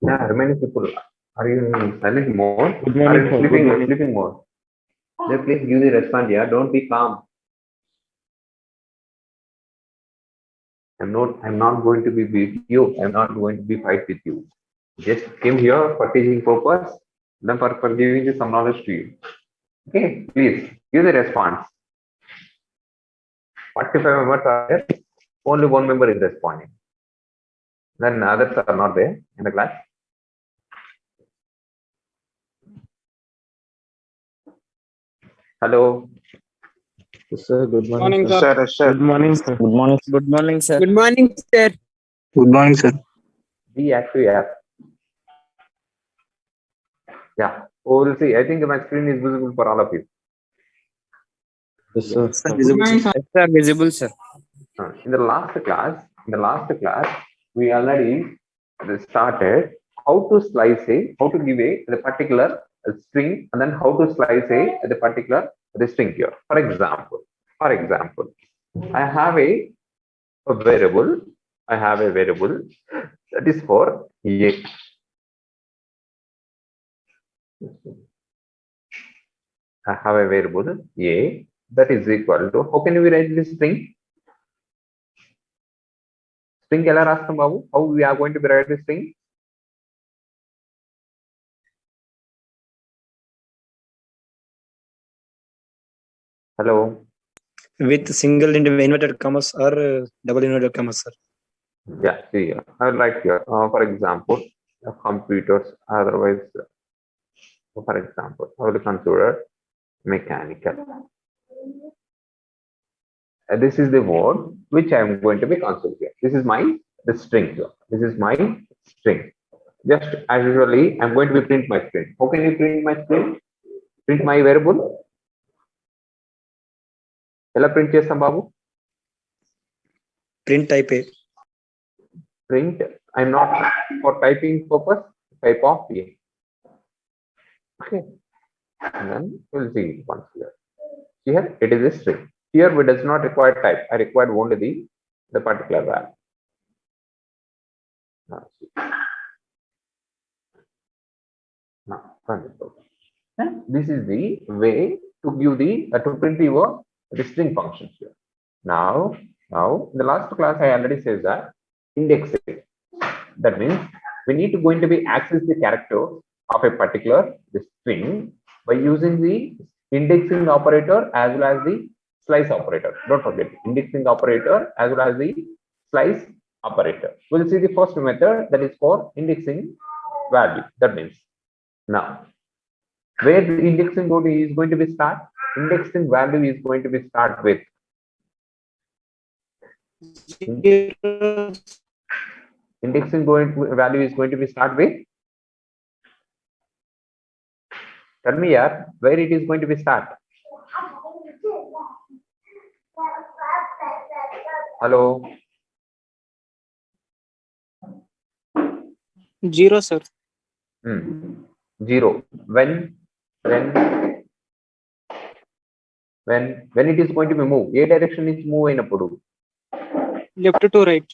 Yeah, remaining people, are you in silent mode? Good Are morning, you sir. Good sleeping morning. sleeping mode? Then please give the response. Yeah, don't be calm. I'm not going to be with you. I'm not going to be fight with you. Just came here for teaching purpose, then for giving you some knowledge to you. Okay, please give the response. 45 members are there. Only one member is responding. Then others are not there in the class. Hello. Yes, sir. Good morning, Morning, sir. sir. Yes, sir. Good morning, sir. Good morning. Good morning, sir. Good morning, sir. Good morning, sir. Be active. Yeah. Yeah. Oh, we'll see. I think my screen is visible for all of you. Yes, sir. Good morning, sir. Yes, sir. Visible, sir. In the last class, we already started how to slice how to give the particular string, and then how to slice the particular the string here. For example, I have a variable. I have a variable that is for a. I have a variable a that is equal to, how can we write this string? String ఎలా రాస్తాం బాబు? How we are going to be write this string? Hello. With single inverted commas or double inverted commas, sir. Yeah, see here. I will write here. For example, computers. Otherwise, for example, I will consider mechanical. This is the word which I am going to be considered here. This is my the string here. This is my string. Just as usually, I'm going to be print my string. How can you print my string? Print my variable. ఎలా print చేస్తాం బాబు? Print type A. Print. I'm not for typing purpose. Type of A. Okay. And then we'll see once here. Here it is a string. Here we does not require type. I required only the particular value. Now, see. Now, this is the way to give to print your string functions here. Now in the last class I already said that indexing. That means we need to going to be access the character of a particular string by using the indexing operator as well as the slice operator. Don't forget indexing operator as well as the slice operator. We'll see the first method, that is for indexing value. That means now where the indexing code is going to be start, indexing value is going to be start with indexing value is going to be start with, tell me yeah, where it is going to be start. Hello. 0, sir. 0. When it is going to be move, a direction is move అయినప్పుడు Left to right.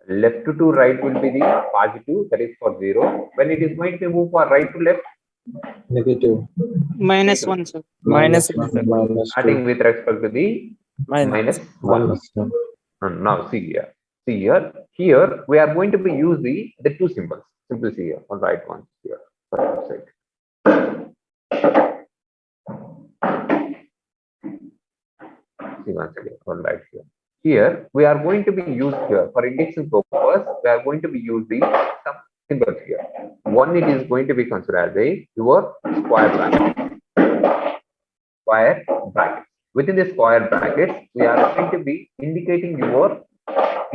left to right will be the positive, that is for 0. When it is going to move for right to left, Negative. -1, sir. -1, sir. Minus starting 2. with respect to the minus 1. Minus 1. Now see here we are going to be use the two symbols. Simply see here on right one here for outside. See once again on right here. Here we are going to be used here for indexing purpose. We are going to be using some symbols here. One, it is going to be considered as your square bracket. Square bracket. Within the square brackets, we are going to be indicating your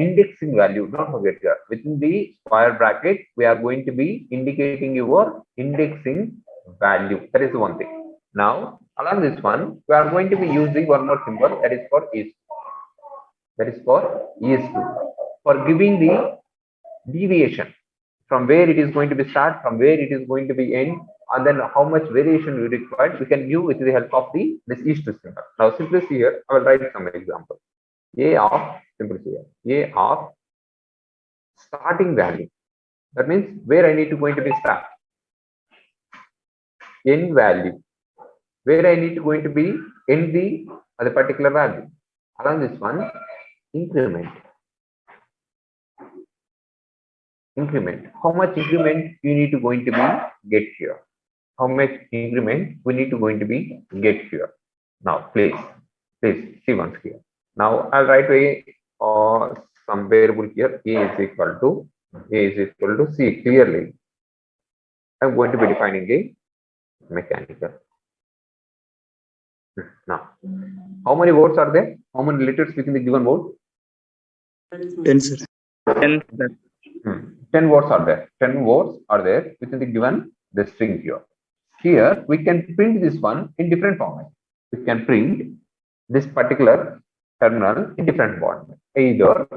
indexing value. Don't forget here. Within the square bracket, we are going to be indicating your indexing value. That is one thing. Now, along this one, we are going to be using one more symbol, that is for is. That is for is2. For giving the deviation from where it is going to be start, from where it is going to be end, and then how much variation we require, we can give with the help of this is2 symbol. Now, simply see here, I will write some example. A of, simply see here, A of starting value. That means where I need to going to be start. End value. Where I need to going to be end the other particular value. Along this one, increment. Increment. How much increment you need to going to be get here? How much increment we need to going to be get here? Now, please see once here. Now I'll write some variable here. A is equal to C clearly. I'm going to be defining a mechanical. Now, how many words are there? How many letters within the given word? 10, sir. 10. 10 words are there. 10 words are there within the given the string here. Here we can print this one in different format. We can print this particular terminal in different format. Either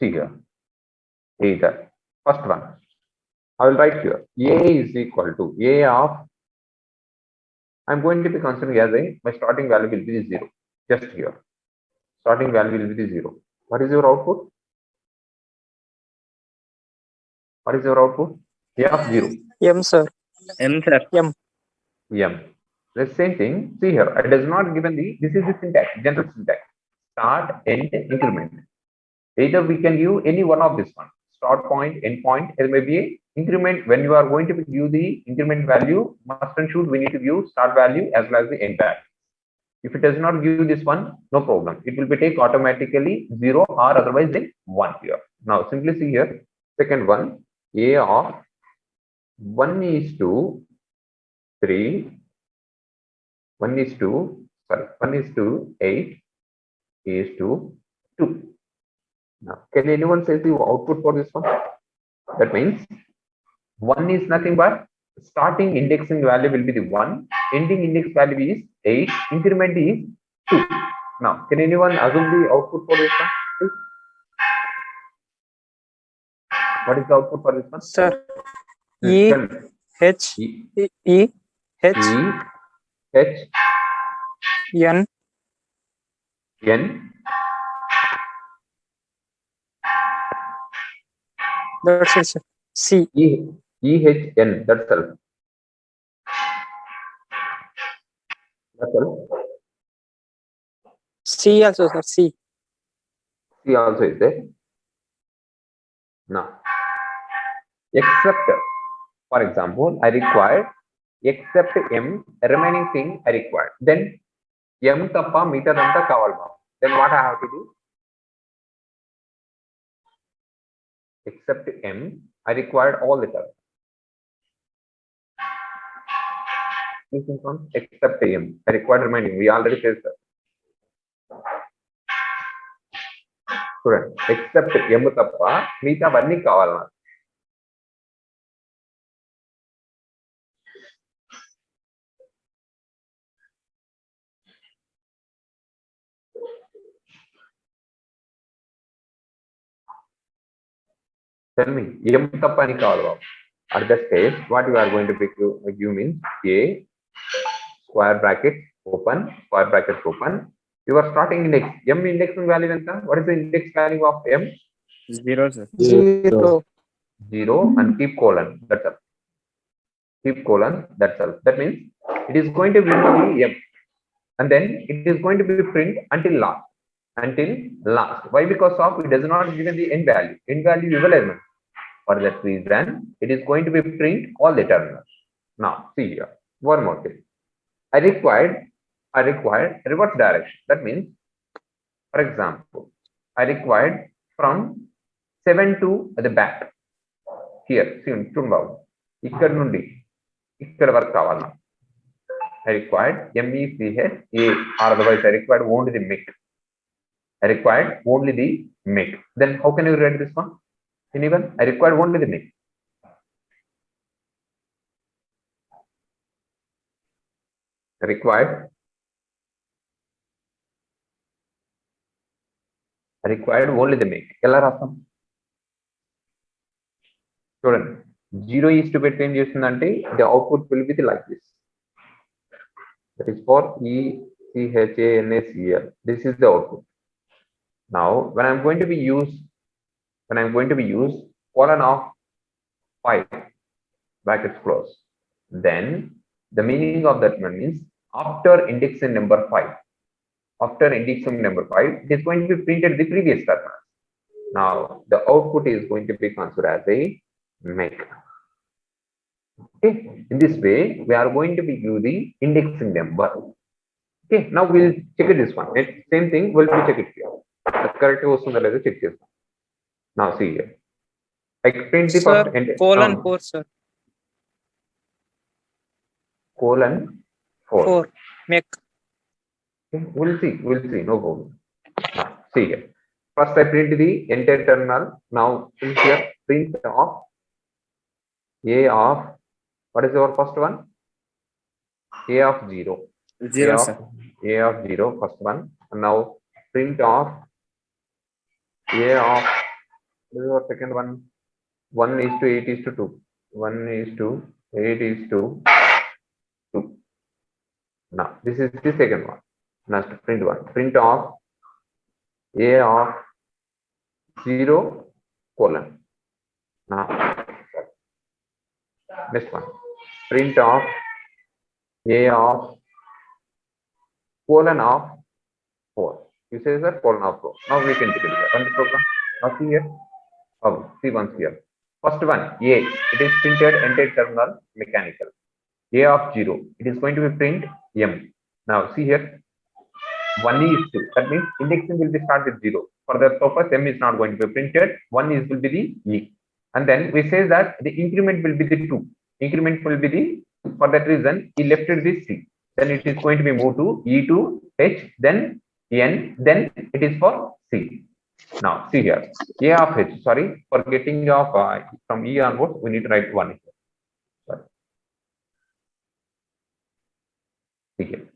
see here. Either first one. I will write here. A is equal to A of. I'm going to be considering as my starting value will be the 0. Just here. Starting value will be the 0. What is your output? What is your output? A of 0. M, sir. M, sir. M. M. The same thing. See here. It does not given this is the syntax, general syntax. Start, end, increment. Either we can use any one of this one. Start point, end point. There may be a increment. When you are going to view the increment value, must and should we need to view start value as well as the end value. If it does not give this one, no problem. It will be take automatically 0 or otherwise then 1 here. Now simply see here. Second one, A of 1 is to 3. 1 is to 8 is to 2. Now, can anyone say the output for this one? That means 1 is nothing but starting indexing value will be the 1, ending index value is 8, increment is 2. Now, can anyone assume the output for this one? Please? What is the output for this one? Sir. E, Tell me. H, E, H, E, H, N, N, that's it, sir. C. E, H, N. That's all. That's all. C also, sir. C. C also is there. Now, except, for example, I required except M, remaining thing I required. Then M tappa meter anta kavalma. Then what I have to do? Except M, I required all the terms. This is one except M. I required remaining. We already said that. Student, except M tappa meter vanni kavalma. Tell me, M tappa ni kavalma. At that stage, what you are going to give means A square bracket open, square bracket open. Your starting index, M index value enta. What is the index value of M? 0, sir. 0. 0 and keep colon. That's all. Keep colon. That's all. That means it is going to be M, and then it is going to be print until last. Until last. Why? Because of it does not given the end value. End value evaluation. For that reason, it is going to be print all the terminals. Now, see here. One more thing. I required reverse direction. That means, for example, I required from 7 to the back. Here, see, ikkada nundi ikkada varaku kavalna. I required MECH A, or otherwise I required only the MIC. I required only the MIC. Then how can you write this one? Anyone? I required only the MIC. I required only the MIC. Ella rasam. Student, 0 is to between chesundante the output will be like this. That is for ECHANACL. This is the output. Now, when I'm going to be use colon of 5 brackets close. Then the meaning of that one means after indexing number 5, after indexing number 5, it is going to be printed the previous terminal. Now the output is going to be considered as a make. Okay, in this way we are going to be using indexing number. Okay, now we'll check it this one. Same thing, we'll be check it here. The correct was on the letter check this one. Now see here. I print the Sir, first colon 4, sir. colon 4. 4. Make. Okay, we'll see, no problem. Now see here. First I print the entire terminal. Now here print of A of, what is our first one? A of 0. 0, A of, sir. A of 0, first one. And now print of A of, what is our second one? 1 is to 8 is to 2. 1 is to 8 is to 2. Now this is the second one. Next print one. Print of A of 0 colon. Now next one. Print of A of colon of 4. You say that colon of 4. Now we can take it. Run the program. Now see here. Oh, see once here. First one, A. It is printed entire terminal mechanical. A of 0. It is going to be print M. Now see here. 1 is 2. That means indexing will be start with 0. For that purpose, M is not going to be printed. 1 is will be the E. And then we say that the increment will be the 2. Increment will be the, for that reason, he left it this C. Then it is going to be moved to E to H, then N, then it is for C. Now see here, A of H, sorry, for getting of from E onwards, we need to write 1 here. Sorry. See here.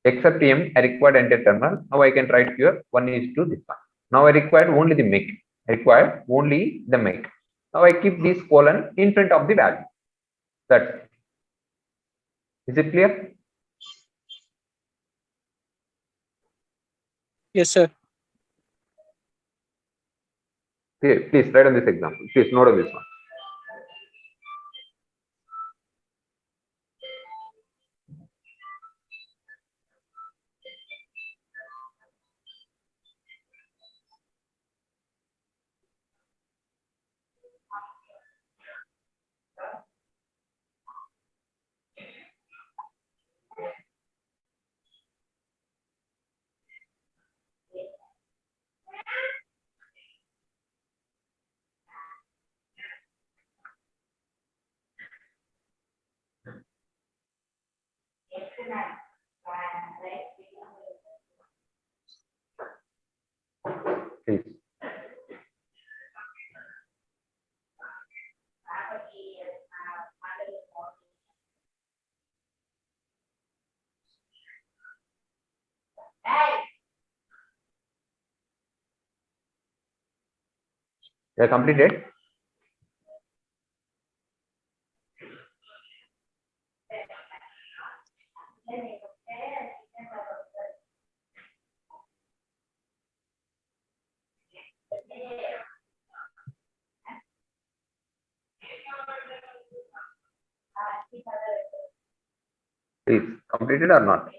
Except M, I required entire terminal. Now I can write here 1 is to this one. Now I required only the make. I required only the make. Now I keep this colon in front of the value. That's it. Is it clear? Yes, sir. Here, please write on this example. Please note on this one. Please. You are completed? Please, completed or not?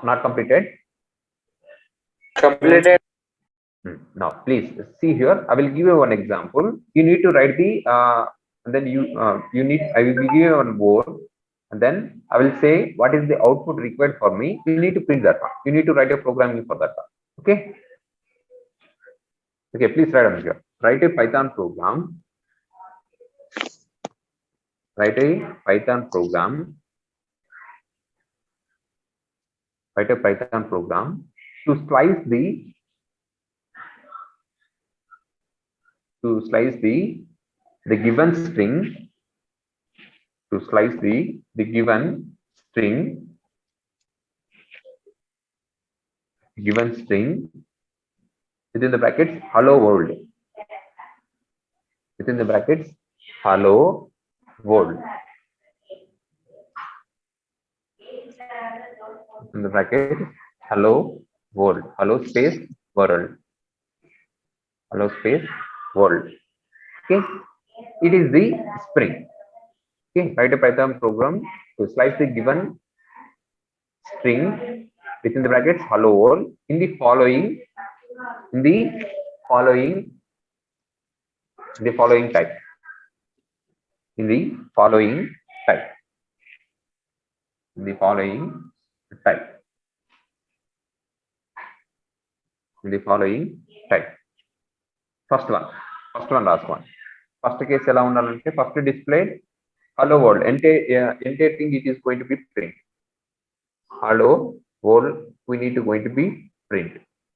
Not completed? Completed. Now, please see here. I will give you one example. You need to write the, and then I will give you one board, and then I will say what is the output required for me. You need to print that one. You need to write a programming for that one. Okay. Okay, please write on here. Write a Python program. Write a Python program. Write a Python program to slice the given string, to slice the given string within the brackets hello world, within the brackets hello world, in the bracket hello world, hello space world. Hello space world. Okay, it is the string. Okay, write a Python program to slice the given string within the brackets hello world in the following type. In the following type. In the following type. In the following type. First one, last one. First case ఎలా ఉండాలంటే first displayed hello world. Entire thing it is going to be print. Hello world we need to going to be print.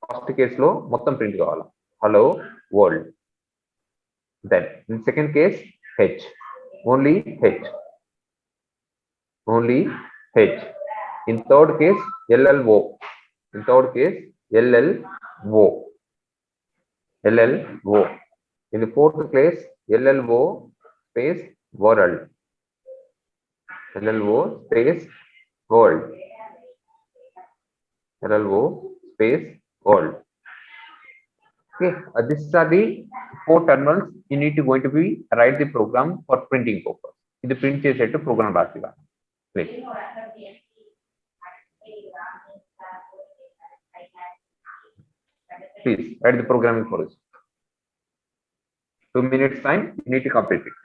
First case లో మొత్తం print కావాలి. Hello world. Then in second case h. Only h. Only h. In third case LLO. In third case LLO. LLO. In the fourth case LLO space world. LLO space world. LLO space world. Okay, these are the 4 terminals you need to going to be write the program for printing purpose. ఇది print చేసేట్టు program రాసిగా. Please. Please write the programming for us. 2 minutes time, you need to complete it.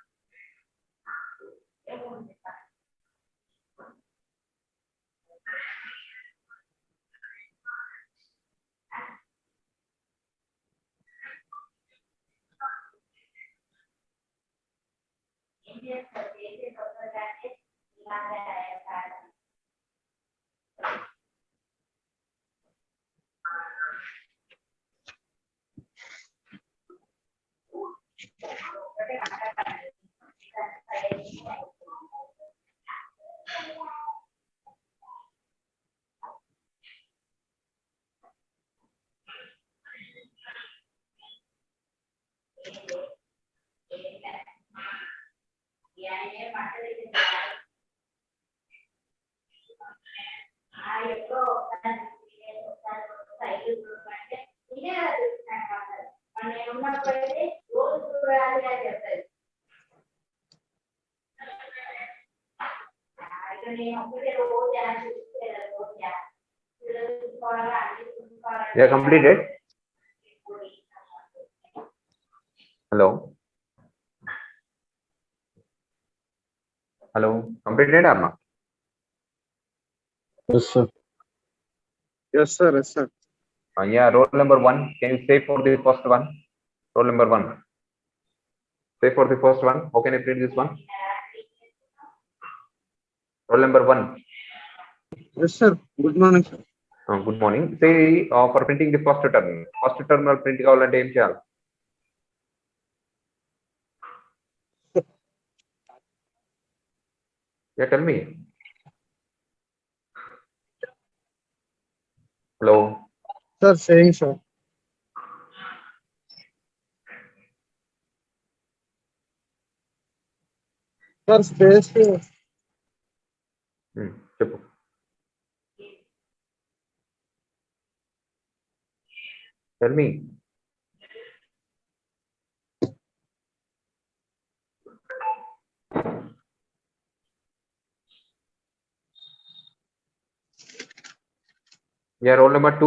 Yeah, completed. Hello. Hello. Completed or not? Yes, sir. Yes, sir. Yes, sir. Yeah, roll number 1. Can you say for the first one? Roll number 1. Say for the first one. How can I print this one? Roll number 1. Yes, sir. Good morning, sir. Good morning. Say for printing the first terminal. First terminal print కావాలంటే ఏం చేయాలి? Yeah, tell me. Hello. Sir, saying, sir. Sir, space. చెప్పు. Tell me. Yeah, roll number 2.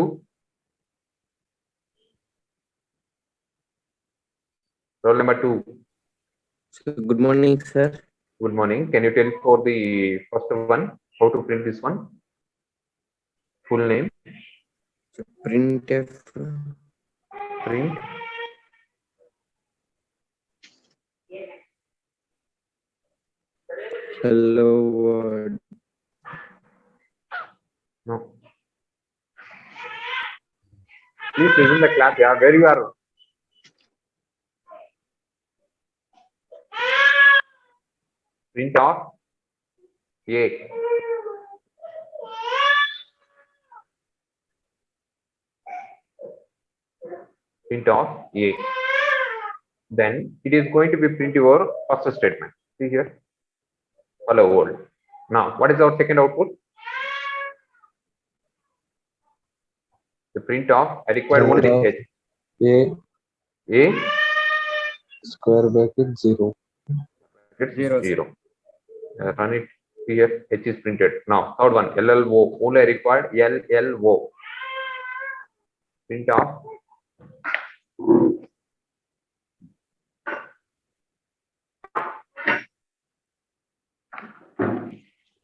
Roll number 2. Good morning, sir. Good morning. Can you tell for the first one how to print this one? Full name. Printf. Print. Hello world. No. Please listen the class. Yeah, where you are? Print off A. Print off A. Then it is going to be print your first statement. See here. Hello world. Now, what is our second output? The print off. I require only Print H. A A, square bracket 0. it's Zero, sir. 0. Run it here. H is printed. Now, third one, LLO. Only I required LLO. Print off.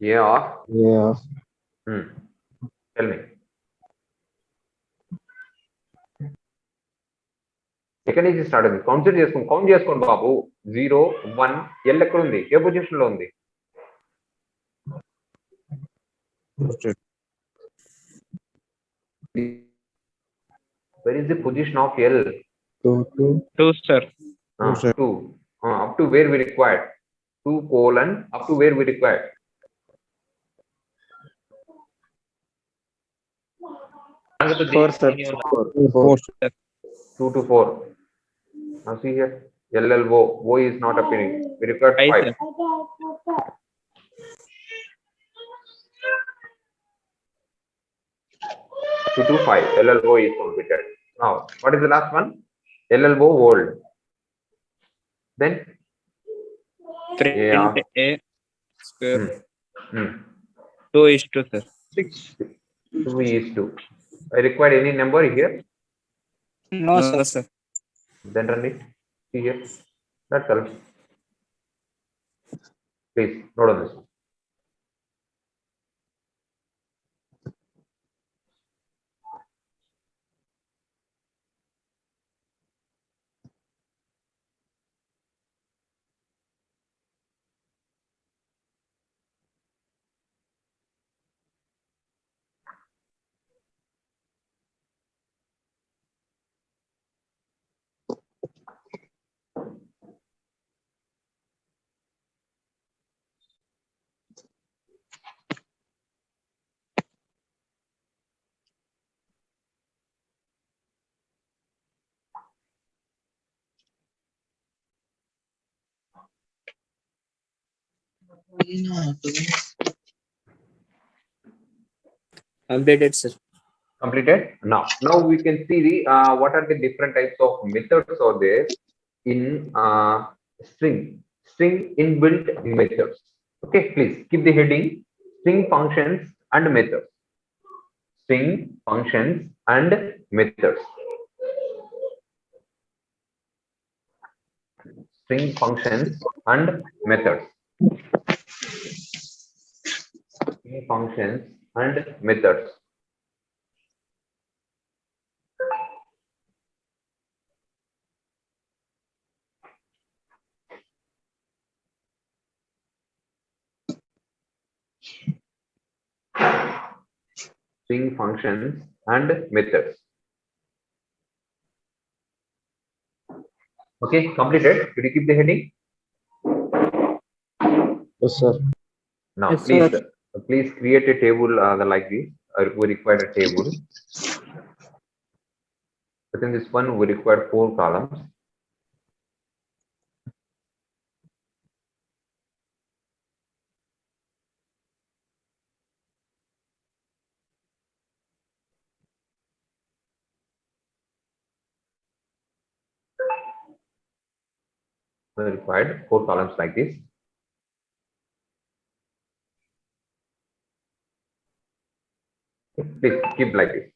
A of. Yeah. Tell me. ఎక్కడి నుంచి start అయింది? Count చేసుకోండి బాబు. 0, 1, L ఎక్కడ ఉంది? ఏ position లో ఉంది? Where is the position of L? 2, sir. 2. Up to where we required? 2 colon up to where we required? Four, sir. 2 to 4. Now see here, LLO, O is not appearing. We required 5. Sir. 2 to 5, LLO is completed. Now, what is the last one? LLO old. Then Print Yeah. A square. hmm, 2:2, sir. 2 is 2. I required any number here. No, No, sir. sir. Then run it. See here. That's all. Please note on this. Completed, sir. Completed. Now we can see the what are the different types of methods are there in string inbuilt methods. Okay, please keep the heading string functions and methods. String functions and methods. String functions and methods. String functions and methods. String functions and methods. Okay, completed. Did you keep the heading? Yes, sir. Now, Yes, please create a table like this. We require a table. Within this one, we require 4 columns. We required 4 columns like this. Please keep like this.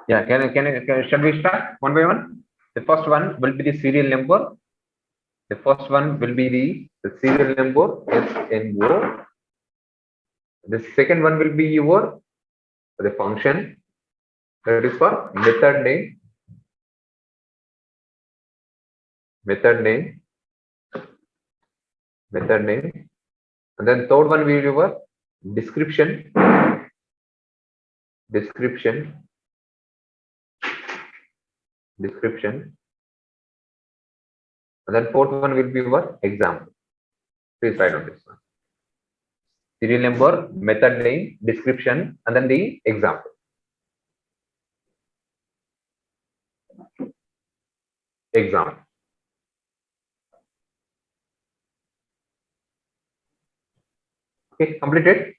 Yeah, shall we start one by one? The first one will be the serial number. The first one will be the serial number SNO. The second one will be your the function. That is for method name. Method name. And then third one will be your description, and then fourth one will be your example. Please write on this one. Serial number, method name, description, and then the example. Example. Okay, completed.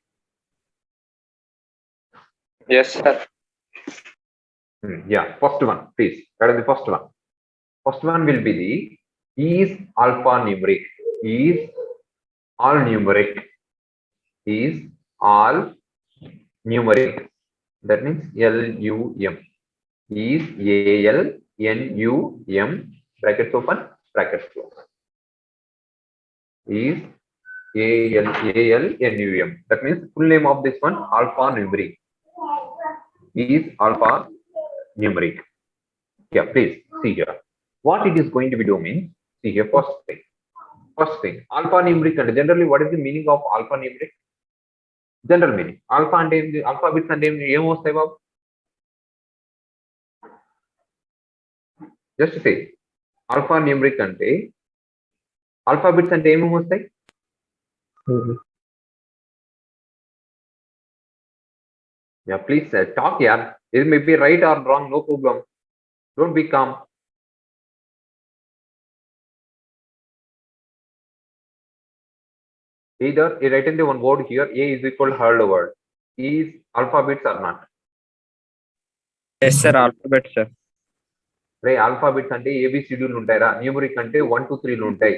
Yes, sir. Yeah, first one, please. That is the first one. First one will be the is alphanumeric. Is all numeric. Is all numeric. That means LUM. Is ALNUM. Brackets open, brackets close. Is ALNUM. That means full name of this one alphanumeric. Is alphanumeric. Yeah, please see here. What it is going to be doing means, see here, first thing, alphanumeric, and generally what is the meaning of alphanumeric? General meaning. Alpha and alpha bits and em వస్తాయి బాబు? Just say alphanumeric అంటే alpha bits అంటే ఏమేమి వస్తాయి? Yeah, please talk, yeah. It may be right or wrong, no problem. Don't be calm. Either you write in the one word here, A is equal to hello word. Is alphabets or not? Yes, sir. Alphabet, sir. Ray alphabets అంటే ఏబిసిడీలు ఉంటాయిరా, numeric అంటే 1 2 3లు ఉంటాయి.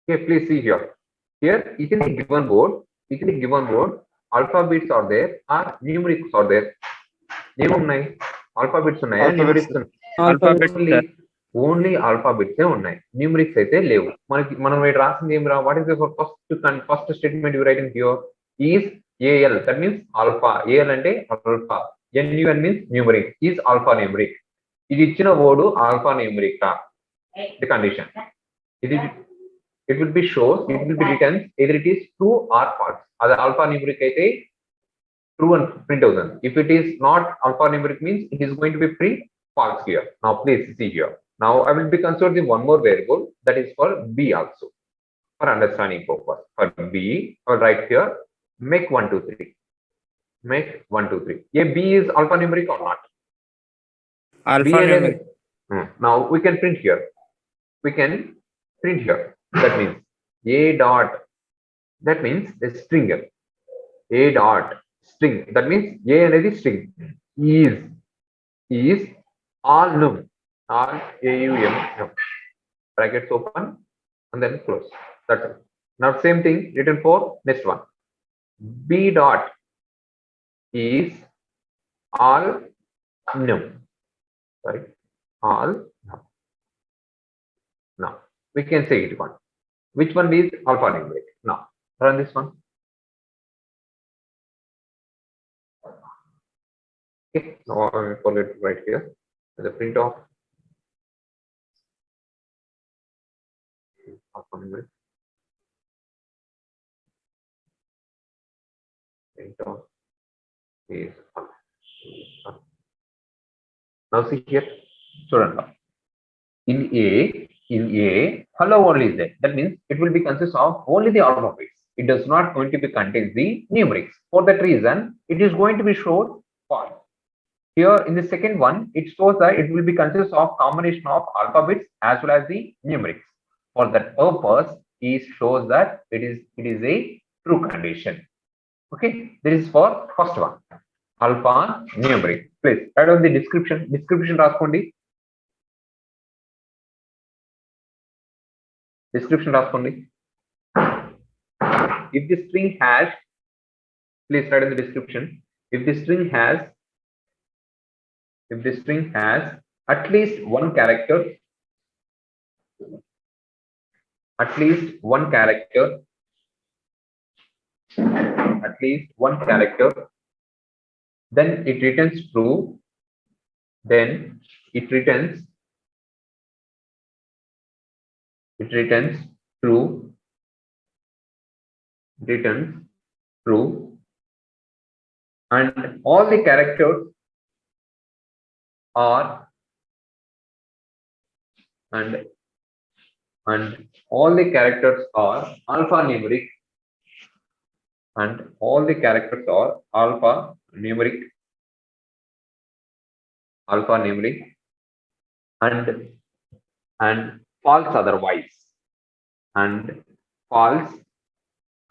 Okay, please see here. Here it is a given board. Alphabets are there or numerics are there. ఏమున్నాయి? Alphabets ఉన్నాయా, numerics ఉన్నాయి? Alphabet, sir. Only alphabets ఉన్నాయి, numerics అయితే లేవు. మనం రాసింది ఏం రా? What is the first statement you writing here? Is AL, that means alpha. AL అంటే alpha. NUN means numeric. Is alphanumeric. ఇది ఇచ్చిన word alphanumeric. The condition. It will be written either it is true or false. అది alphanumeric అయితే true and print అవుతుంది. If it is not alphanumeric means it is going to be print false here. Now please see here. Now I will be considering one more variable, that is for B also, for understanding purpose. For B, I will write here make 1 2 3. Make 1 2 3. A B is alphanumeric or not? Alphanumeric. Now we can print here. That means A dot. That means the string. A dot string. That means A అనేది string. Is all num. All AUM. Brackets open and then close. That's it. Now same thing written for next one. B dot is all num. Sorry, all num. Now we can say it one. Which one is alphanumeric? Now run this one. Okay, now I will call it right here. The print of alphanumeric. Print of is now see here. Student, in A, hello only is there. That means it will be consist of only the alphabets. It does not going to be contains the numerics. For that reason, it is going to be shown false. Here in the second one, it shows that it will be consist of combination of alphabets as well as the numerics. For that purpose, it shows that it is a true condition. Okay, this is for first one, alphanumeric. Please add on the description. రాసుకోండి. Description రాసుకోండి. If the string has, please write in the description. If the string has at least one character, then it returns true. Then it returns it returns true, and all the characters are and all the characters are alphanumeric, and all the characters are alphanumeric, and false otherwise, and false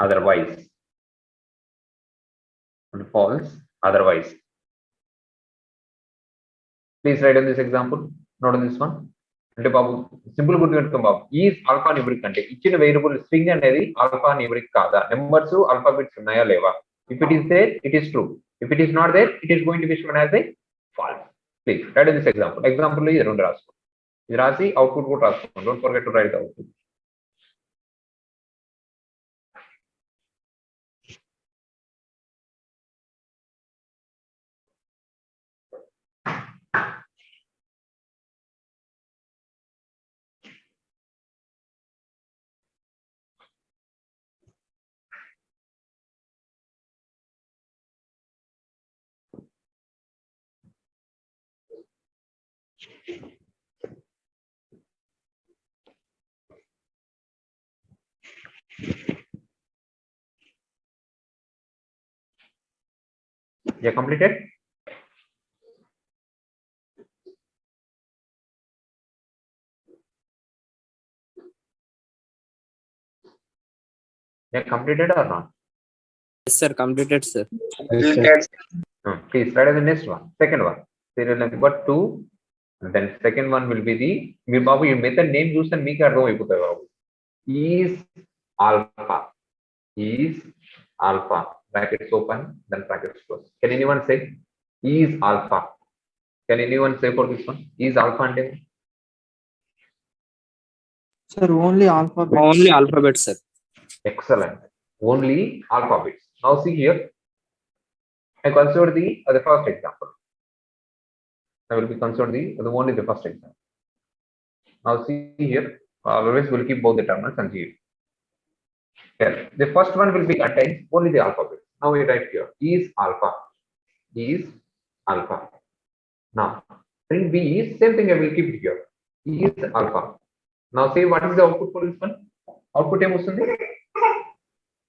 otherwise, and false otherwise. Please write on this example. Note on this one. అంటే బాబు simple గుర్తుపెట్టుకోండి బాబు. Is alpha numeric అంటే ఇచ్చిన variable string అనేది alpha numeric కాదా, numbers alphabets ఉన్నాయా లేవా. If it is there it is true, if it is not there it is going to be shown as a false. Please write this example. Example ఇది రెండు రాసుకోండి, ఇది రాసి output కూడా రాసుకోండి. Don't forget to write the output. Yeah, completed. Yeah, completed or not? Yes, sir. Completed, sir. Please write the next one. Second one. Serial number got 2. And then second one will be the మీ బాబు ఈ method name చూస్తే మీకు అర్థం అయిపోతుంది బాబు. Is alpha brackets open then brackets close. Can anyone say is alpha? Can anyone say for this one is alpha and Sir, only alphabet. Only alphabet, sir. excellent, only alphabets. Now see here, I consider the first example. I will be consider the only the first example. Now see here, always will keep both the terminals and see it. Here, the first one will be contains only the alphabet. Now we write here is alpha. Now print B is same thing. I will keep it here. Is alpha. Now say what is the output for this one? Output em vastundi?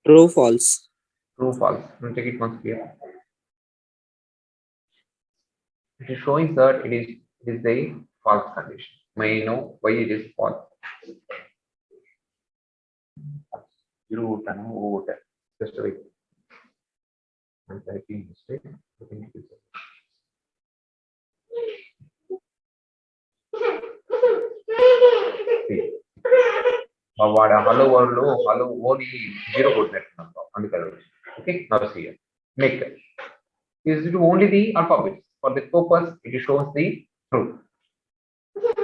True, false. True, false. Let me take it once here. It is showing that it is the false condition. May I know why it is false? Just wait. I'm typing mistake. I think it is. See. వాడు hello word లో hello ఓని zero కొట్టినట్టున్నాం అందుకని. Okay, now see here. Make is it only the alphabets. For the purpose it shows the truth.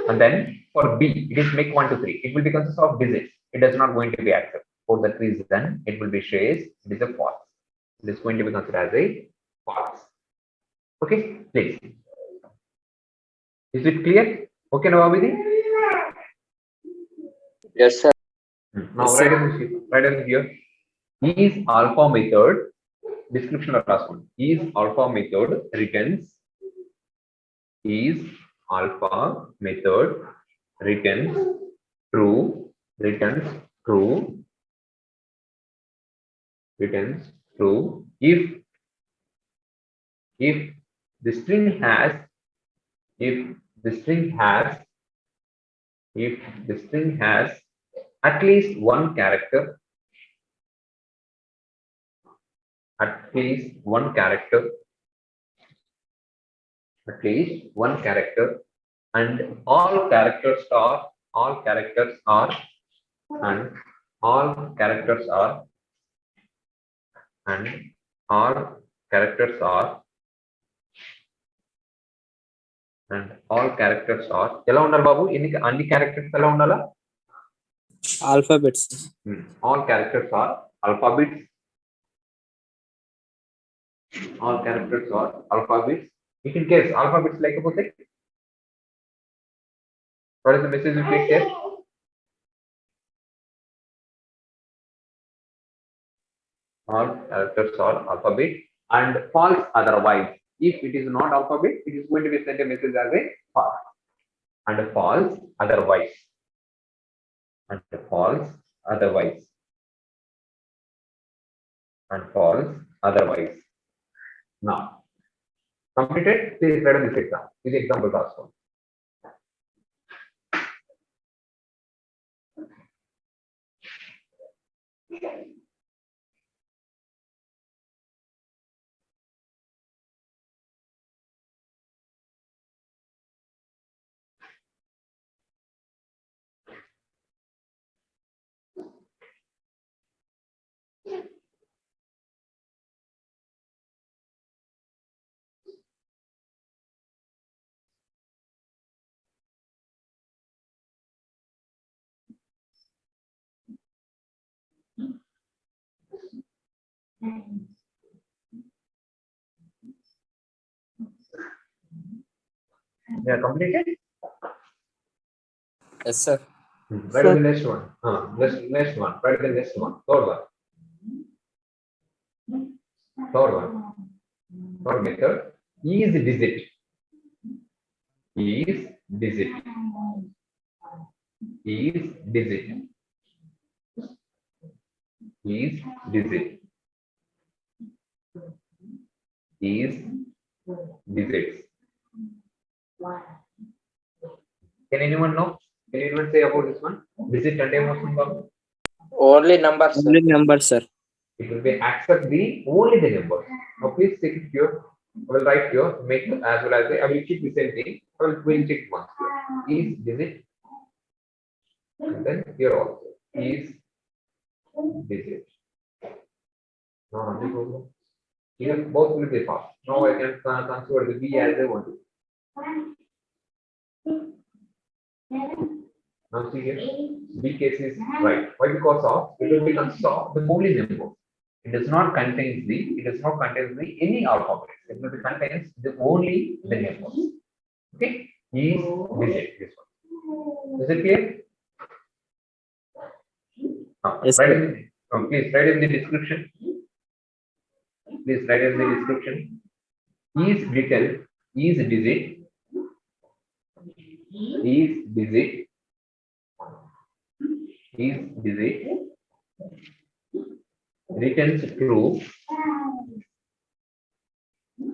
And then for B it is make 1 to 3. It will be consist of digits. It does not going to be accepted. For that reason it will be says it is a false. It is going to be considered as a false. Okay, please. Is it clear? Okay, now Abhidi? Yes, sir. Now Yes, write in here. Is alpha method description of last one. Is alpha method returns. Is alpha method returns true. If the string has at least one character, and all characters are ఎలా ఉండాలి బాబు? అన్ని characters ఎలా ఉండాలా? Alphabets. All characters are alphabets. If in case alphabets లేకపోతే what is the message you get here? All characters are alphabet and false otherwise. If it is not alphabet, it is going to be sent a message as a false and false otherwise and false otherwise and false otherwise. Now, completed. Please write on this exam. This example classroom. Yeah, completed. Yes, sir. Write on the next one. Next one. Write the next one. Third one. Third one. Third method is digit. Is digit. Is digit. Is digit. Is digits. Can anyone know? Can anyone say about this one? Digit and emotion. Only numbers, sir. Only numbers, sir. It will be accept the only the numbers. Now please take it here. I will write here, make as well as I will check the same thing. We'll check once here. Is digit. And then here also. Is digit. Now the problem. Here both will be fast. Now I can consider the B as I want to. Now see here. B case is right. Why? Because of it will be consists of the only number. It does not contain any alphabet. It will be contains the only the numbers. Okay, is digit this one. Is it clear? Yes, Write sir. in, please write in the description. Please write in the description. Is written is digit. Is digit. Is digit. Returns true.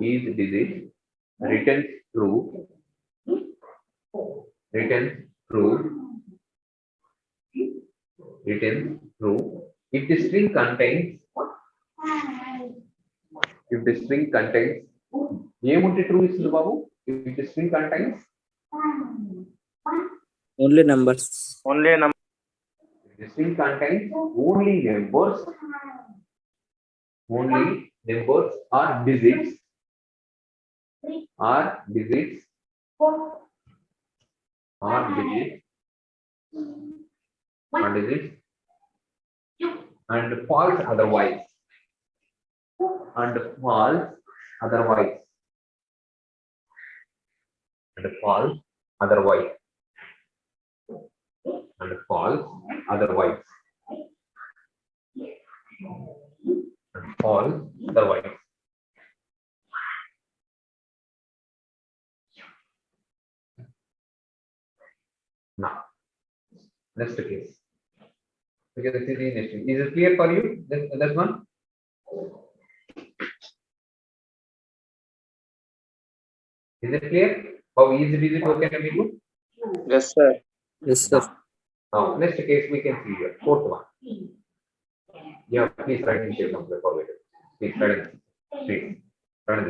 Is digit. Returns true. Returns true. Returns true. If the string contains ఏముంటే true ఇస్తుంది బాబు? If the string contains Only numbers. Only numbers. the string contains only numbers or digits or digits and false otherwise and false otherwise and false otherwise and false otherwise and false otherwise. Now, next case. Because this is the next one. Is it clear for you? This one? Is it clear? How easy is it? Okay, can we do? Yes, sir. Yes, sir. Now, next case we can see here. Fourth one. Yeah, please write in shape number for later. Please write in this. Please write in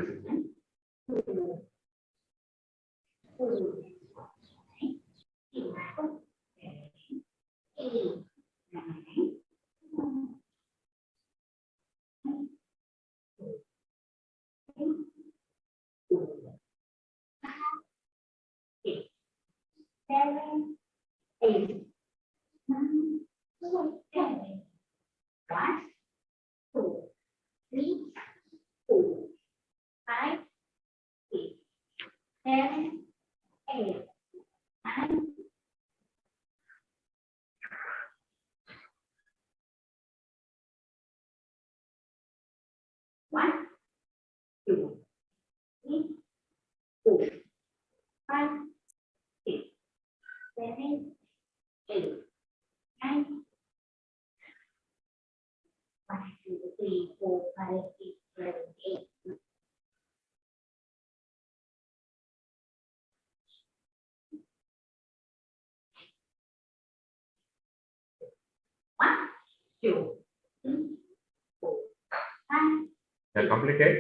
They're completed.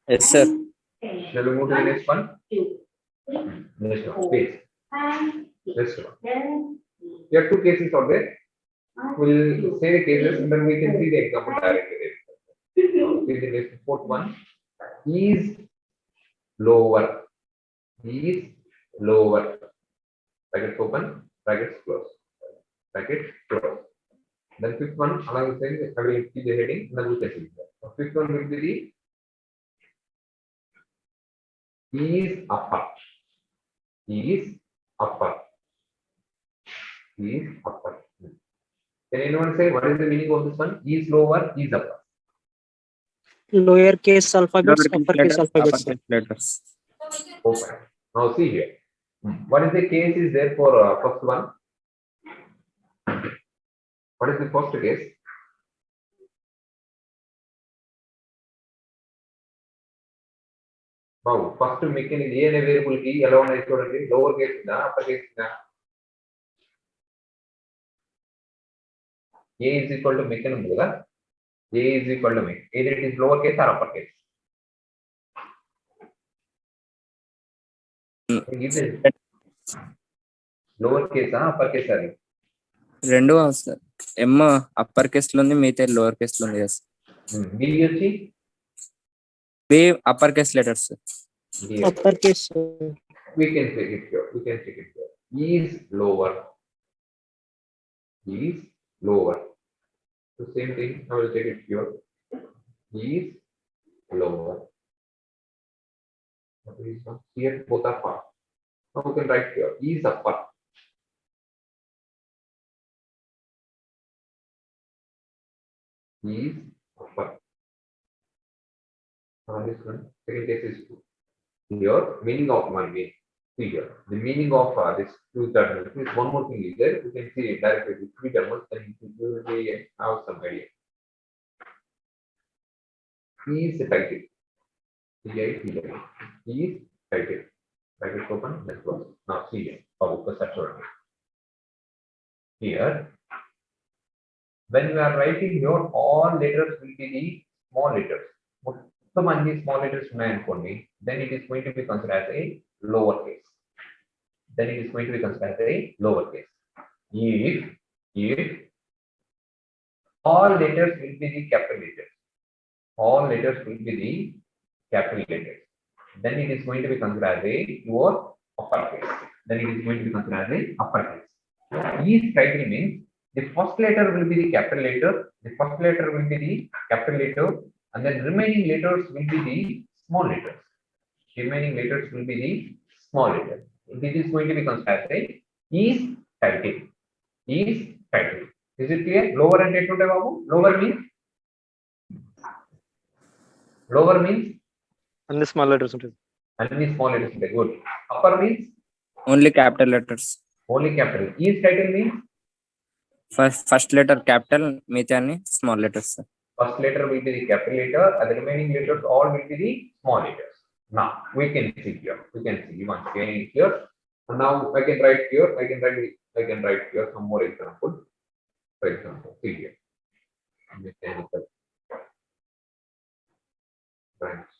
Yes, sir. Shall we move to the next one? Next one, please. Next one. There are two cases out there. We'll say the cases and then we can see the example directly. See the next fourth one is lower. Is lower. Brackets open, brackets close. Bracket close. Then fifth one, along the same, I will keep the heading, and then we can see that. Fifth one will be the is upper. Is upper. Is upper. Can anyone say what is the meaning of this one? Is lower, is upper. Lowercase alphabets, Lowercase uppercase letters, alphabets. uppercase letters. Open. Now see here. What is the case is there for first one? What is the first case? Wow, first making in a variable key alone is lower case, upper case. A is equal to make A is equal to make. Either it is lower case or upper case. Is it lower case or upper case? రెండు sir M upper case లో ఉంది, మిగతా lower case లో ఉంది కదా sir. B వచ్చి B upper case letters. B. Uppercase. We can check it here. We can check it here. Is lower. Is lower. The same thing. I will check it here. Is lower. Here both are far. Now we can write here. Is upper. Is upper. This one. Second case is two. Here, meaning of my name. See here, the meaning of this two terminals. Is one more thing is there. You can see it directly with three terminals, and you will have some idea. He is the title. He is title. Bracket open, then close. Now see here. Focus at here. When we are writing here, all letters will be the small letters. So many small letters for me, then it is going to be considered as a lower case. Then it is going to be considered as a lower case. If all letters will be the capital letters, all letters will be the capital letters, then it is going to be considered as a your upper case. Then it is going to be considered as a upper case. Is title means the first letter will be the capital letter, the first letter will be the capital letter, and then remaining letters will be the small letters. Remaining letters will be the small letters. This is going to be considered as is title. Is title. Is it clear? Lower and title, Babu. Lower means. Lower means. అన్ని small letters ఉంటుంది. Only small letters. Good. Upper means. Only capital letters. Only capital. Is title means. First letter capital, మిగతా అన్ని small letters. First letter will be the capital letter, and the remaining letters all will be the small letters. Now we can see here. We can see once again here. And now I can write here. I can write here some more example. For example, see here. Mechanical branch.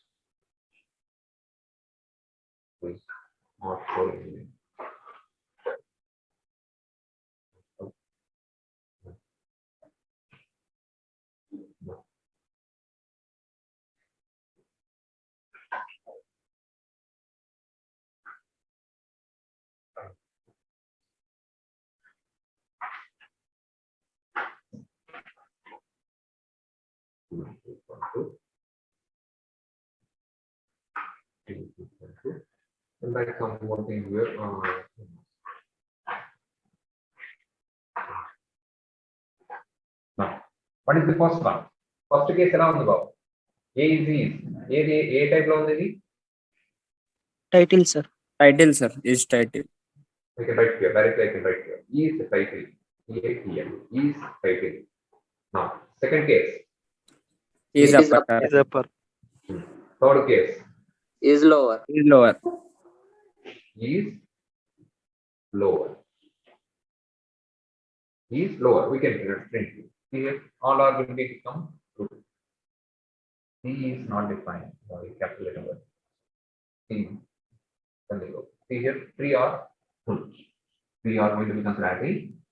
Please not for engineering. And like some more thing here. Now, what is the first one? First case ఎలా ఉంది బాబు? ఏ is ఏది ఏ type లో ఉంది ఇది? Title, sir. Title, sir. Is title. We can write here, directly I can write here. Is title. EATL. Is title. Now, second case. Is upper. Is upper. Third case. Is lower. Is lower. Is lower. Is lower. We can print it. Here, all are going to become true. C is not defined by capital letter word. C. See here, 3 are true. 3 are going to be considered as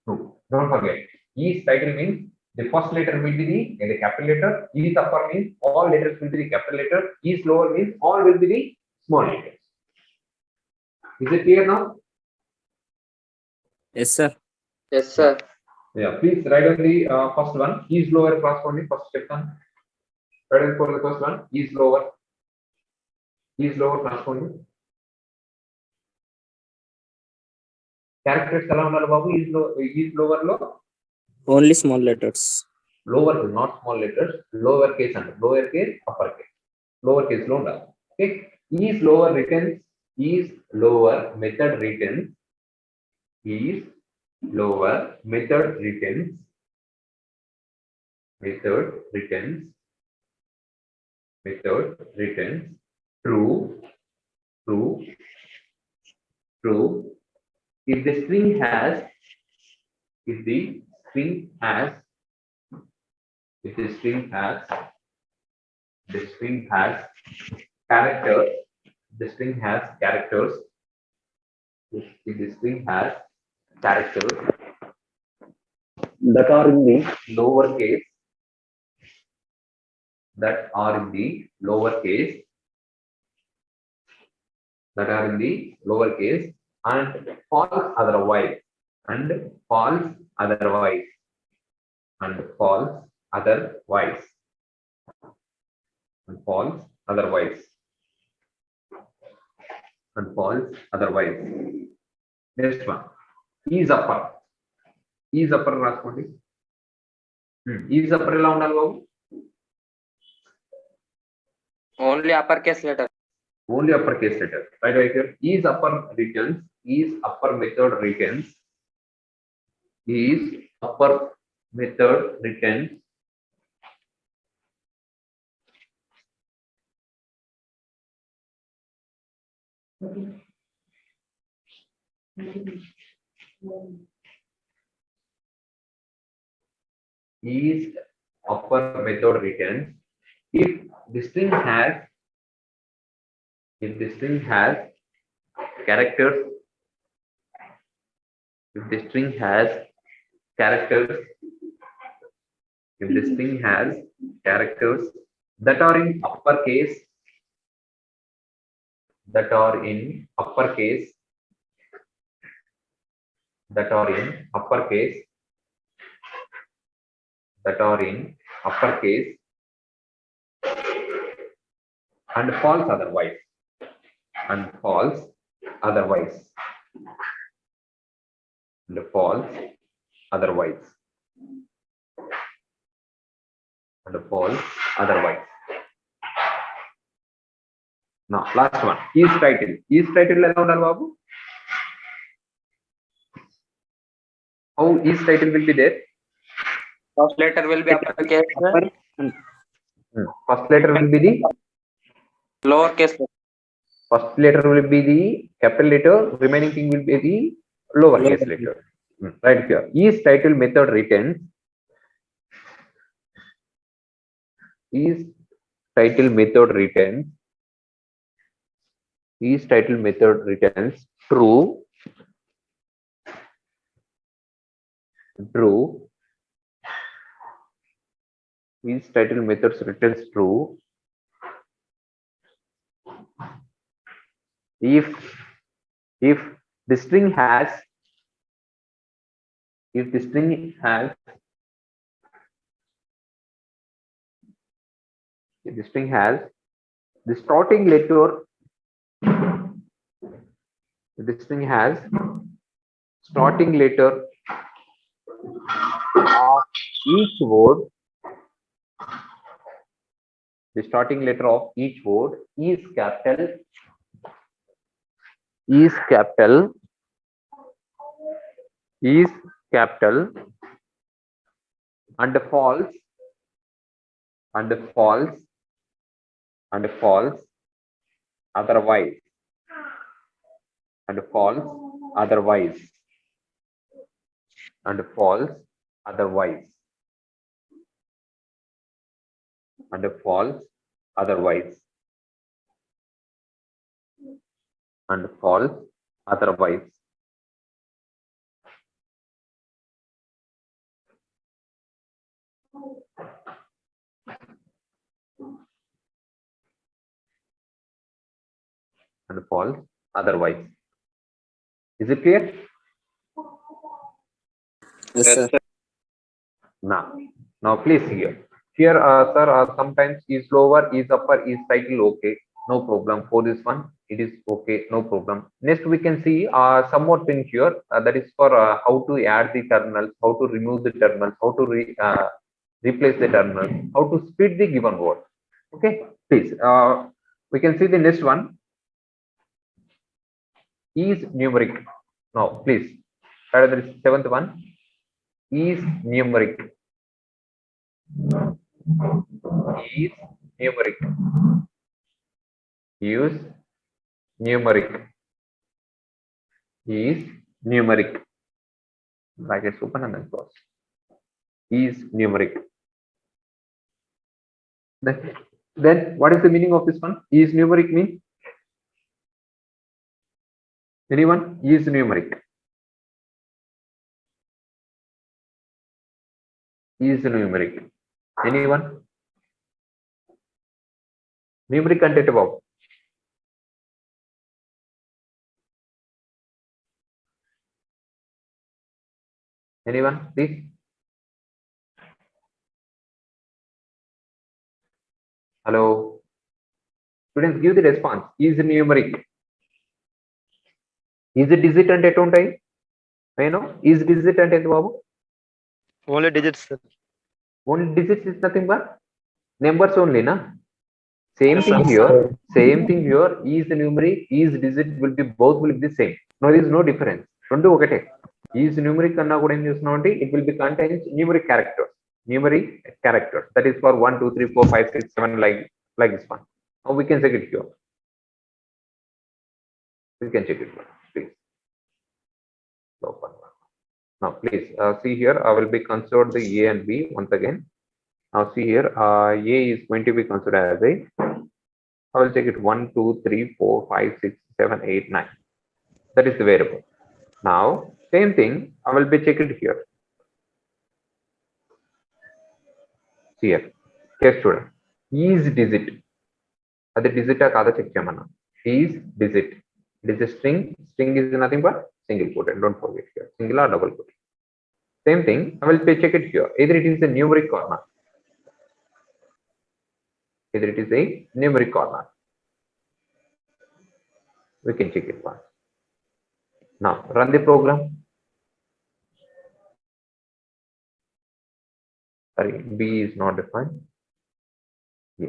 true. Don't forget, E's title means the first letter will be the capital letter. E's upper means all letters will be the capital letter. E's lower means all will be the small letters. Is it clear now? Yes, sir. Yes, sir. Yeah, please write down the first one. E's lower corresponding first step one. Write down for the first one. E's lower. E's lower corresponding. Characters ఎలా ఉండాలి బాబు? Is lower లో Only small letters. lower, not small letters, lower case and lower case, upper case. Lower case లో ఉండాలి. Okay. Is lower returns, is lower method returns, is lower method returns, method returns true, if the string has characters, if the string has characters that are in the lower case, and false otherwise, Next one, is upper. Is upper రాసుకోండి. Is upper ఎలా ఉండాలి బాబు? Only uppercase letter. Only uppercase letter. Right here. Is upper returns. Is upper method returns. Is upper method returns. Is upper method returns if the string has characters, if the string has characters that are in uppercase, that are in uppercase and false otherwise, and false otherwise. Now last one, is title. Is title ఎలా ఉండాలి బాబు? How is title will be there? First letter will be uppercase. First letter will be the Lowercase. first letter will be the capital letter, remaining thing will be the lowercase letter. Right here. Is title method returns. Is title method returns true. Is title methods returns true if the string has the starting letter, of each word The starting letter of each word is capital, is capital, is capital, and false, and false, and false, otherwise, and false, otherwise, and false, otherwise, and false, otherwise, and false, otherwise. And false, otherwise. Is it clear? Yes, sir. Now please here. Here, sir, sometimes is lower, is upper, is title okay. No problem for this one. It is okay, no problem. Next, we can see some more thing here. That is for how to add the terminals, how to remove the terminals, how to replace the terminals, how to split the given word. Okay, please. We can see the next one. Is numeric. Now, please. The seventh one. Is numeric. Is numeric. Use numeric. Is numeric. Brackets open and then close. Is numeric. Then what is the meaning of this one? Is numeric mean? Anyone? Is numeric. Is numeric. Anyone? Numeric content above. Anyone, please? Hello. Students, give the response. Is numeric. Is it digit and don't I? know. Is digit and Babu? Only digits, sir. Only digits is nothing but numbers only, na? Same Yes, thing sir. here. Same thing here. Is numeric, is digit will be both will be the same. No, there is no difference. Don't do okay. Is numeric kanna kuda em chestunnamanటే it will be contains numeric characters. Numeric characters. That is for 1, 2, 3, 4, 5, 6, 7 like this one. Now we can check it here. We can check it here, please. Now please see here. I will be considered the A and B once again. Now see here. A is going to be considered as a. I will check it 1, 2, 3, 4, 5, 6, 7, 8, 9. That is the variable. Now, same thing, I will be checked here. See here. Yes, student. Is digit. That digit check chamana. Is digit. It is a string. String is nothing but single quoted. Don't forget here. Single or double quoted. Same thing, I will check it here. Either it is a numeric or not. Either it is a numeric or not. We can check it once. Now run the program. Sorry, B is not defined. Yeah.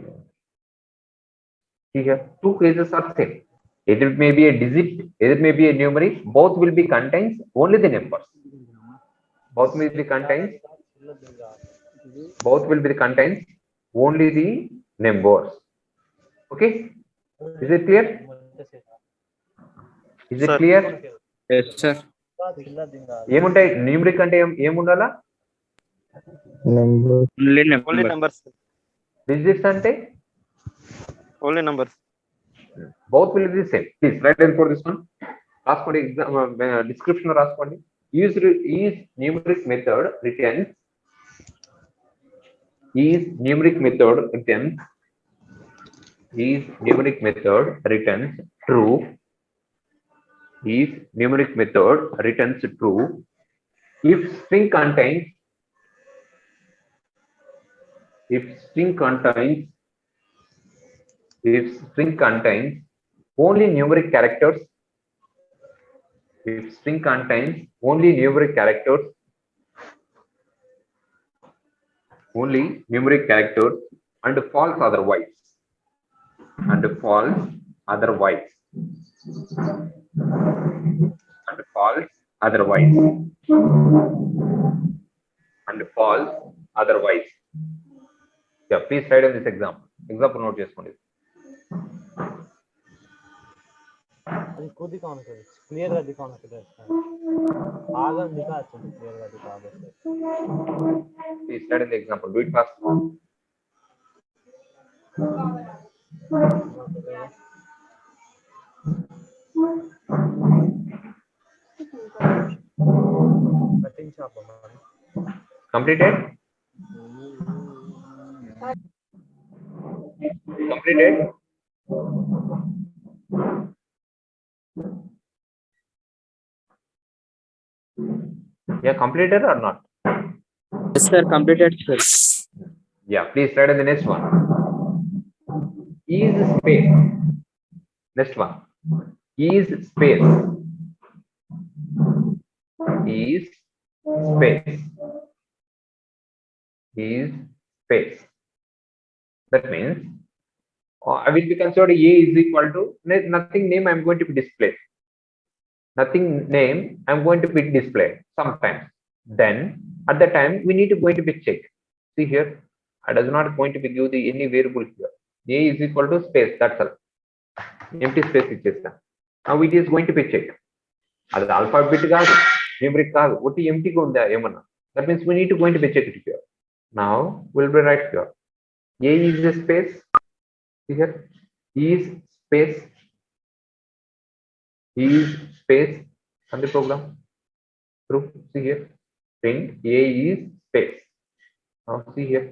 See here, two cases are same. Either it may be a digit, either it may be a numeric. Both will be contains only the numbers. Both will be contains. Both will be contains only the numbers. Okay, is it clear? Is it Sir. clear? Yes, sir. ఏముంటాయి numeric అంటే ఏముండాలా? Number. Only Only number. numbers. Digits అంటే Only numbers. both will be the same. Please write down for this one. రాసుకోండి exam description రాసుకోండి. Is numeric method returns. Is numeric method returns. Is numeric method returns true. Is numeric method returns true if string contains only numeric characters. If string contains only numeric characters and false otherwise, and false otherwise, and false otherwise, and false otherwise. Yeah, please write on this example. Example note చేసుకోండి. అది खुद दिखाओ ना sir clear గా दिखाओ ना sir आगे दिखा अच्छा क्लियर गा दिखा बस Please write in the example. Do it fast. Cutting shop हमारी Completed? Completed? Yeah, completed or not? Yes, sir. Completed, sir. Yeah, please write in the next one. Is space. Next one. Is space. Is space. Is space. That means I will be considered A is equal to nothing name I'm going to be displayed. Nothing name I'm going to be displayed sometimes. Then at the time we need to going to be check. See here, I does not going to be give the any variable here. A is equal to space. That's all. Empty space is just that. Now it is going to be check. As alphabet kaadu, numeric kaadu. What is empty go unda emana. That means we need to going to be check it here. Now we'll be right here. A is a space. See here, is space. Is space on the program. True. See here. Print A is space. Now see here.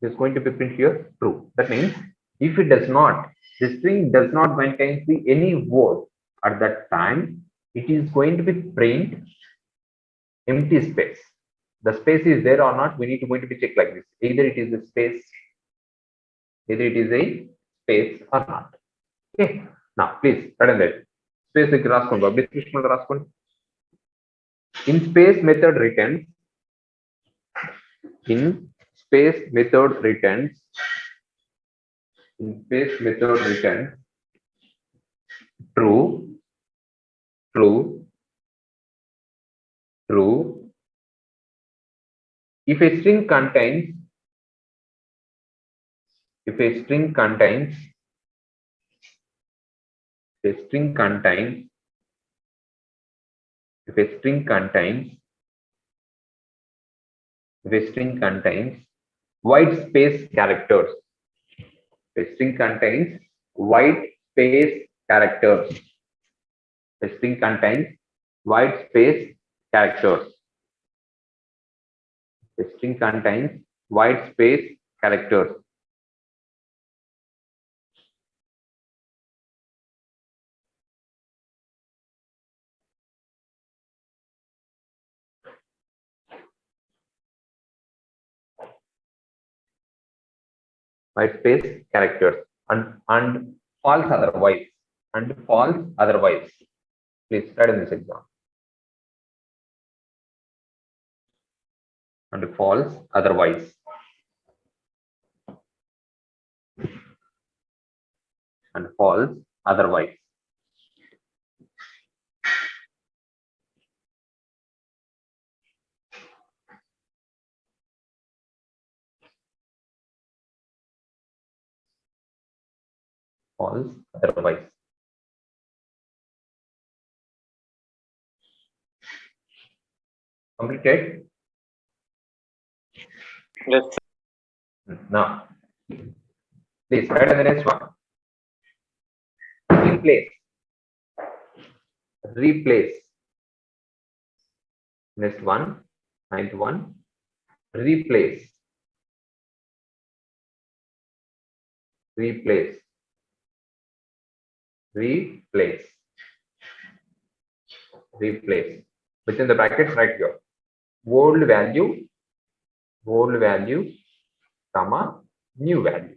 It's going to be print here. True. That means if it does not, the string does not contain any word at that time, it is going to be print empty space. The space is there or not, we need to going to be check like this. Either it is a space, either it is a space or not. Okay. Now please write that space raskondi. In space method returns. In space method returns. In space method returns true, true, true. If a string contains, if a string contains, a string contains, if a string contains, if a string contains white space characters, a string contains white space characters, a string contains white space characters, a string contains white space characters. White space characters and false otherwise, and false otherwise. Please write in this example. And false otherwise. And false otherwise. False otherwise. Completed? Yes. Now, please write in the next one. Replace. Replace. Next one, ninth one. Replace. Replace. Replace. Replace. Within the brackets right here. Old value, comma, new value.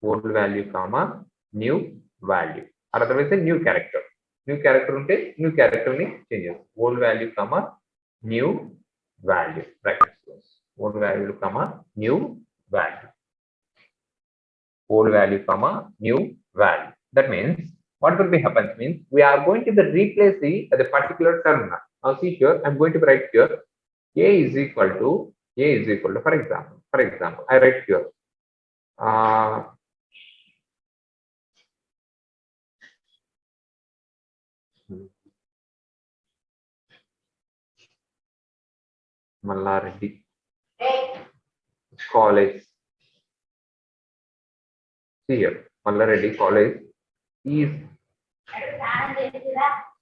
Old value, comma, new value. Or otherwise a new character. New character unte new character ni changes. Old value, comma, new value. Brackets. Old old value comma new value. Old value comma new value. That means what will be happens means we are going to be replace the particular terminal. Now see here, I'm going to write here a is equal to for example I write here Mallareddy College. See here, Mallareddy College is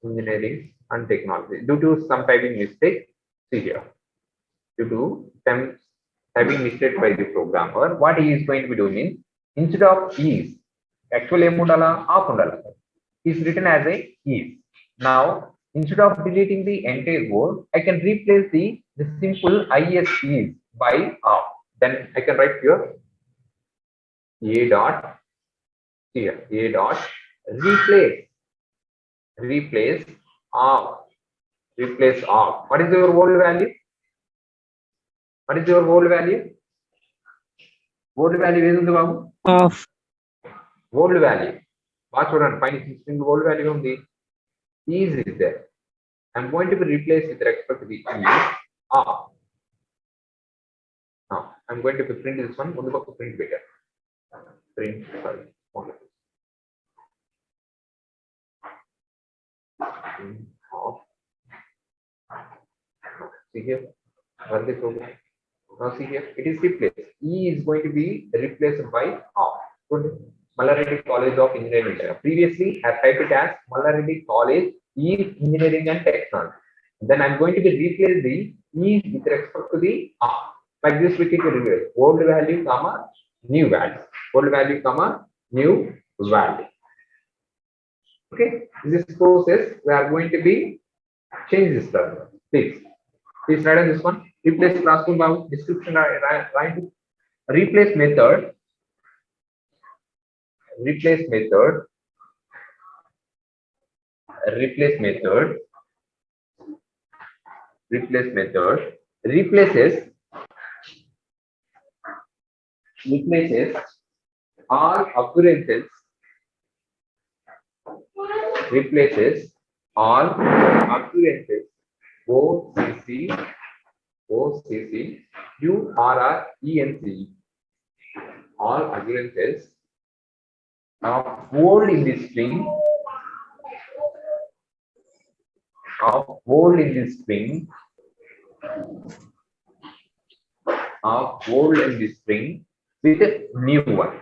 engineering and technology. Due to some typing mistake, see here, due to some typing mistake by the programmer, what he is going to be doing is instead of is, actually off undala, is written as a is. Now instead of deleting the entire word, I can replace the simple is by off. Then I can write here a dot here, a dot replace off. What is your old value? What is your old value? Old value is the babu. Off. Old value. Watch what I'm finding. Old value on the is there. I'm going to be replaced with respect to the is off. Now I'm going to be print this one. Only to print better. Print. Sorry. Off. See here. Run the program. Now see here, it is replaced. E is going to be replaced by off. Good. Mallareddy College of Engineering. Previously, I typed it as Mallareddy College is Engineering and Technology. Then I'm going to be replace the E with respect to the off. Like this, we can replace old value, comma new value. Old value, comma new value. Okay. This process we are going to be change this term. Please write on this one. Replace classroom bound description. Right. Replace method. Replace method replaces all occurrences. Replaces all occurrences OCC URRENC. All occurrences of old in the string with a new one.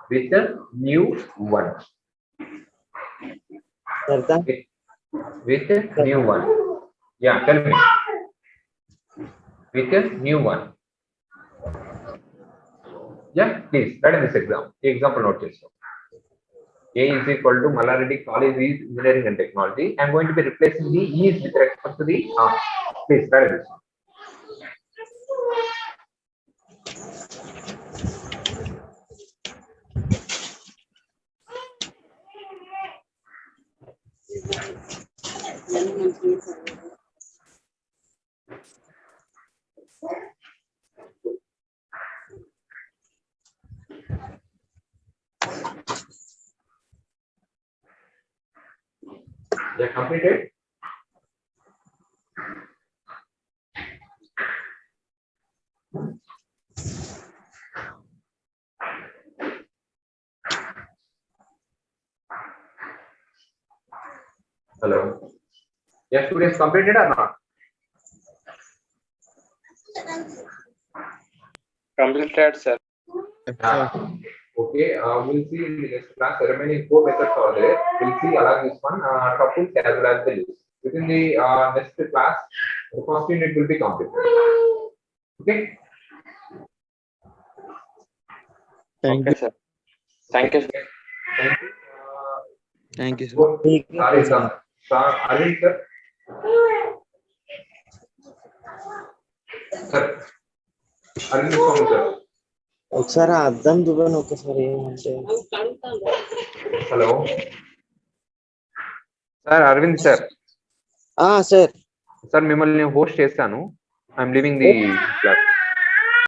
With a new one. Yeah, tell me. With a new one. Yeah, please write in this example note this. A is equal to Mallareddy College is Engineering and Technology. I'm going to be replacing the E with respect to the R. Please write this. They are completed. Hello. Yes, students completed or not? Completed, sir. Okay, we'll see in the next class. The remaining 4 methods are there. We'll see along this one, tuples as well as the list. Within the next class, the first unit will be completed. Okay. Okay, sir. Thank you, sir. Thank you. Thank you, sir. Sorry, sir. Arvind, sir. Sir. Arvind, sir. ఒకసారి అర్థం చూడండి ఒకసారి ఏమంటే hello sir Aravind sir sir sir మిమ్మల్ని నేను host చేస్తాను I'm leaving the class.